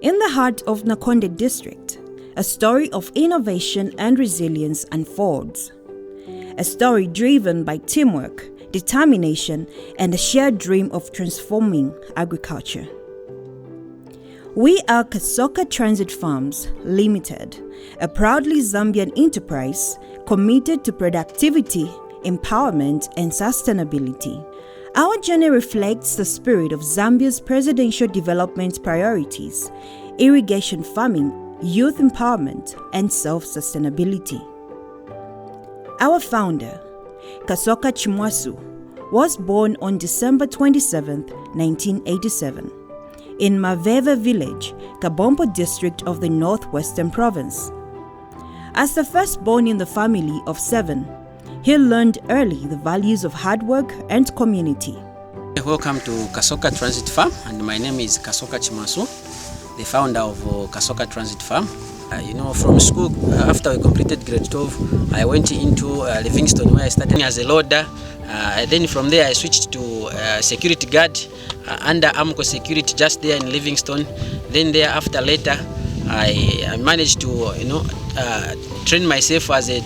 In the heart of Nakonde district, a story of innovation and resilience unfolds. A story driven by teamwork, determination, and a shared dream of transforming agriculture. We are Kasoka Transit Farms Limited, a proudly Zambian enterprise committed to productivity, empowerment, and sustainability. Our journey reflects the spirit of Zambia's presidential development priorities: irrigation farming, youth empowerment, and self-sustainability. Our founder, Kasoka Chimwasu, was born on December 27, 1987, in Maveve village, Kabombo district of the Northwestern Province. As the firstborn in the family of 7, he learned early the values of hard work and community. Welcome to Kasoka Transit Farm, and my name is Kasoka Chimwasu, the founder of Kasoka Transit Farm. From school, after we completed grade 12, I went into Livingstone, where I started as a loader. Then from there I switched to security guard under Amco Security, just there in Livingstone. Then thereafter later I managed to train myself as a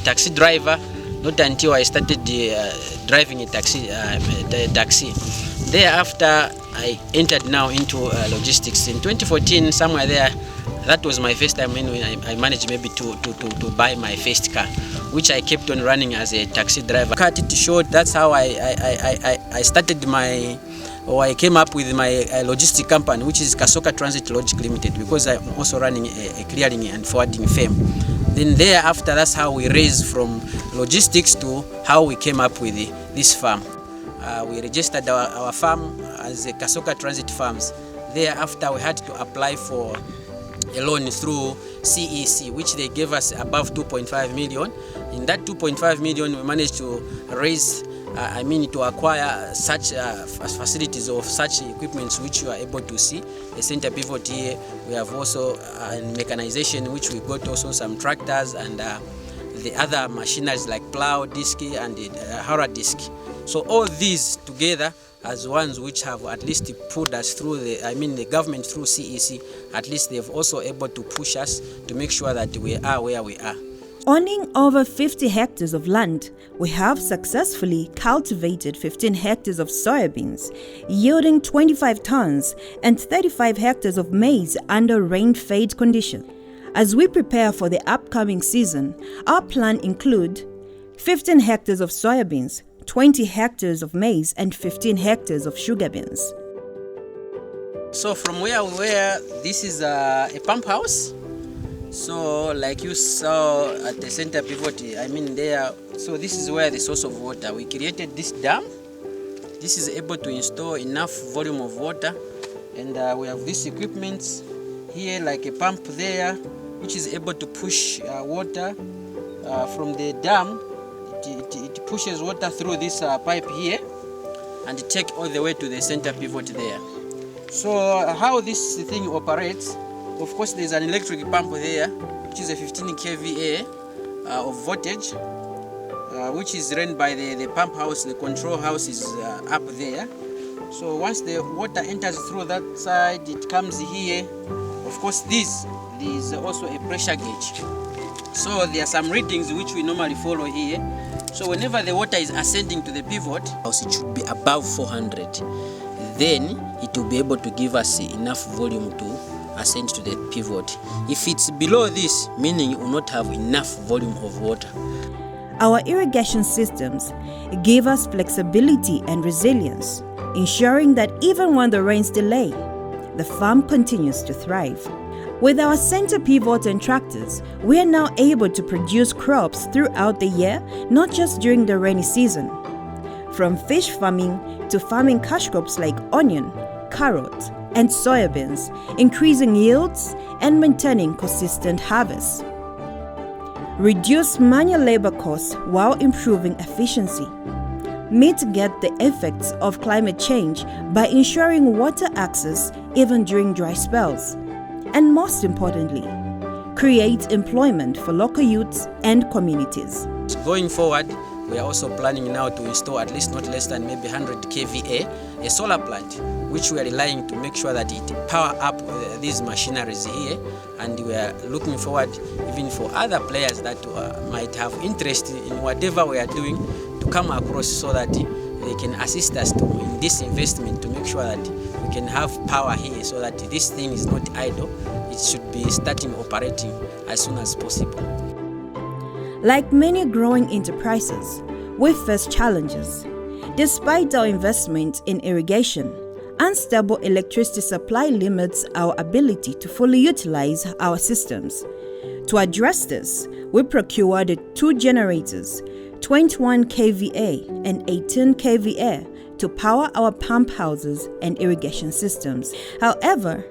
taxi driver, not until I started driving a taxi. Thereafter I entered now into logistics in 2014, somewhere there. That was my first time when I managed maybe to buy my first car, which I kept on running as a taxi driver. Cut it short, that's how I started I came up with my logistic company, which is Kasoka Transit Logic Limited, because I'm also running a clearing and forwarding firm. Then thereafter, that's how we raised from logistics to how we came up with this farm. We registered our farm as a Kasoka Transit Farms. Thereafter, we had to apply for a loan through CEC, which they gave us above 2.5 million. In that 2.5 million, we managed to raise, to acquire such facilities of such equipments which you are able to see. A center pivot here. We have also mechanization, which we got also some tractors and the other machineries like plow disc and the harrow disc. So all these together as ones which have at least put us through the government through CEC, at least they've also able to push us to make sure that we are where we are. Owning over 50 hectares of land, we have successfully cultivated 15 hectares of soybeans, yielding 25 tons, and 35 hectares of maize under rain-fed conditions. As we prepare for the upcoming season, our plan include 15 hectares of soybeans, 20 hectares of maize, and 15 hectares of sugar beans. So from where we were, this is a pump house. So like you saw at the center pivot, there, so this is where the source of water. We created this dam. This is able to install enough volume of water, and we have this equipment here, like a pump there, which is able to push water from the dam. It pushes water through this pipe here and take all the way to the center pivot there. So how this thing operates, of course there's an electric pump there, which is a 15 kVA of voltage, which is run by the pump house. The control house is up there. So once the water enters through that side, it comes here. Of course this is also a pressure gauge. So there are some readings which we normally follow here. So whenever the water is ascending to the pivot, it should be above 400. Then it will be able to give us enough volume to ascend to the pivot. If it's below this, meaning you will not have enough volume of water. Our irrigation systems give us flexibility and resilience, ensuring that even when the rains delay, the farm continues to thrive. With our center pivot and tractors, we are now able to produce crops throughout the year, not just during the rainy season. From fish farming to farming cash crops like onion, carrot, and soybeans, increasing yields and maintaining consistent harvests. Reduce manual labor costs while improving efficiency. Mitigate the effects of climate change by ensuring water access even during dry spells. And most importantly, create employment for local youths and communities. Going forward, we are also planning now to install at least not less than maybe 100 kVA, a solar plant, which we are relying to make sure that it power up these machineries here. And we are looking forward even for other players that might have interest in whatever we are doing to come across, so that they can assist us in this investment to make sure that we can have power here, so that this thing is not idle. It should be starting operating as soon as possible. Like many growing enterprises, we face challenges. Despite our investment in irrigation, unstable electricity supply limits our ability to fully utilize our systems. To address this, we procured 2 generators, 21 kVA and 18 kVA, to power our pump houses and irrigation systems. However,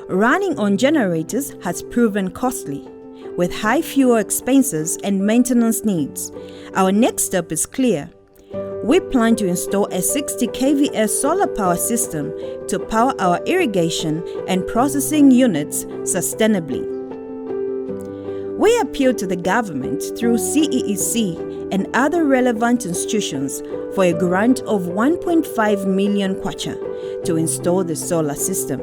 running on generators has proven costly. With high fuel expenses and maintenance needs, our next step is clear. We plan to install a 60 kVA solar power system to power our irrigation and processing units sustainably. We appeal to the government through CEEC and other relevant institutions for a grant of 1.5 million kwacha to install the solar system.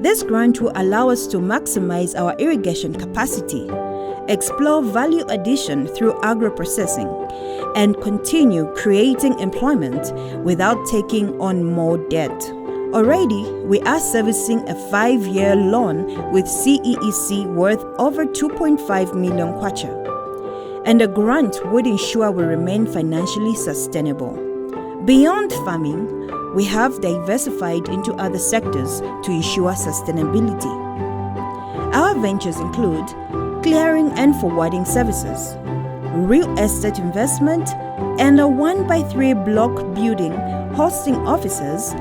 This grant will allow us to maximize our irrigation capacity, explore value addition through agro-processing, and continue creating employment without taking on more debt. Already, we are servicing a 5-year loan with CEEC worth over 2.5 million kwacha, and the grant would ensure we remain financially sustainable. Beyond farming, we have diversified into other sectors to ensure sustainability. Our ventures include clearing and forwarding services, real estate investment, and a 1x3 block building hosting offices,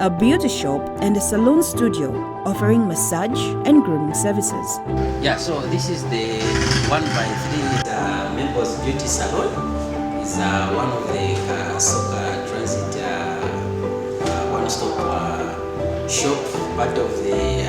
a beauty shop, and a salon studio offering massage and grooming services. Yeah, so this is the 1x3 members beauty salon. It's one of the Kasoka transit one-stop shop, part of the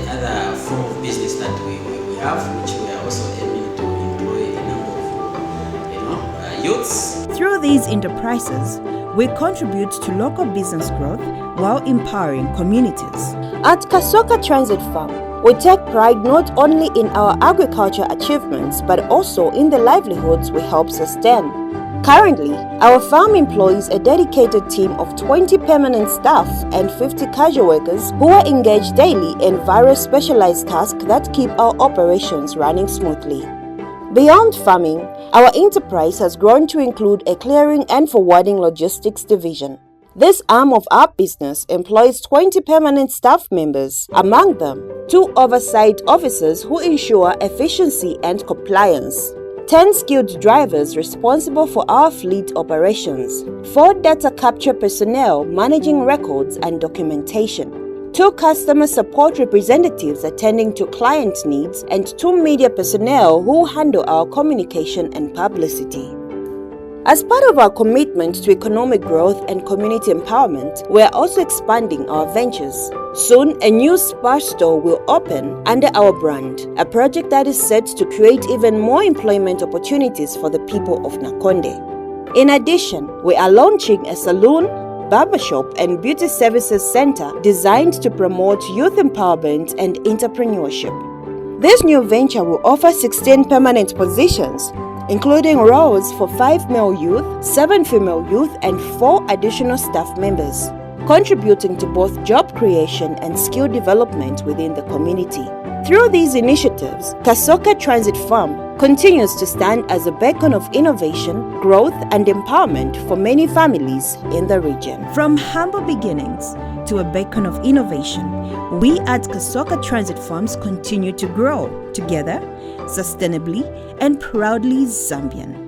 other form of business that we have, which we are also aiming to employ a number of youths. Through these enterprises, we contribute to local business growth while empowering communities. At Kasoka Transit Farm, we take pride not only in our agriculture achievements but also in the livelihoods we help sustain. Currently, our farm employs a dedicated team of 20 permanent staff and 50 casual workers who are engaged daily in various specialized tasks that keep our operations running smoothly. Beyond farming, our enterprise has grown to include a clearing and forwarding logistics division. This arm of our business employs 20 permanent staff members, among them 2 oversight officers who ensure efficiency and compliance, 10 skilled drivers responsible for our fleet operations, 4 data capture personnel managing records and documentation, 2 customer support representatives attending to client needs, and 2 media personnel who handle our communication and publicity. As part of our commitment to economic growth and community empowerment, we are also expanding our ventures. Soon, a new Spar store will open under our brand, a project that is set to create even more employment opportunities for the people of Nakonde. In addition, we are launching a salon, barbershop, and beauty services center designed to promote youth empowerment and entrepreneurship. This new venture will offer 16 permanent positions, including roles for 5 male youth, 7 female youth, and 4 additional staff members, contributing to both job creation and skill development within the community. Through these initiatives, Kasoka Transit Farm continues to stand as a beacon of innovation, growth, and empowerment for many families in the region. From humble beginnings to a beacon of innovation, we at Kasoka Transit Farms continue to grow together, sustainably, and proudly Zambian.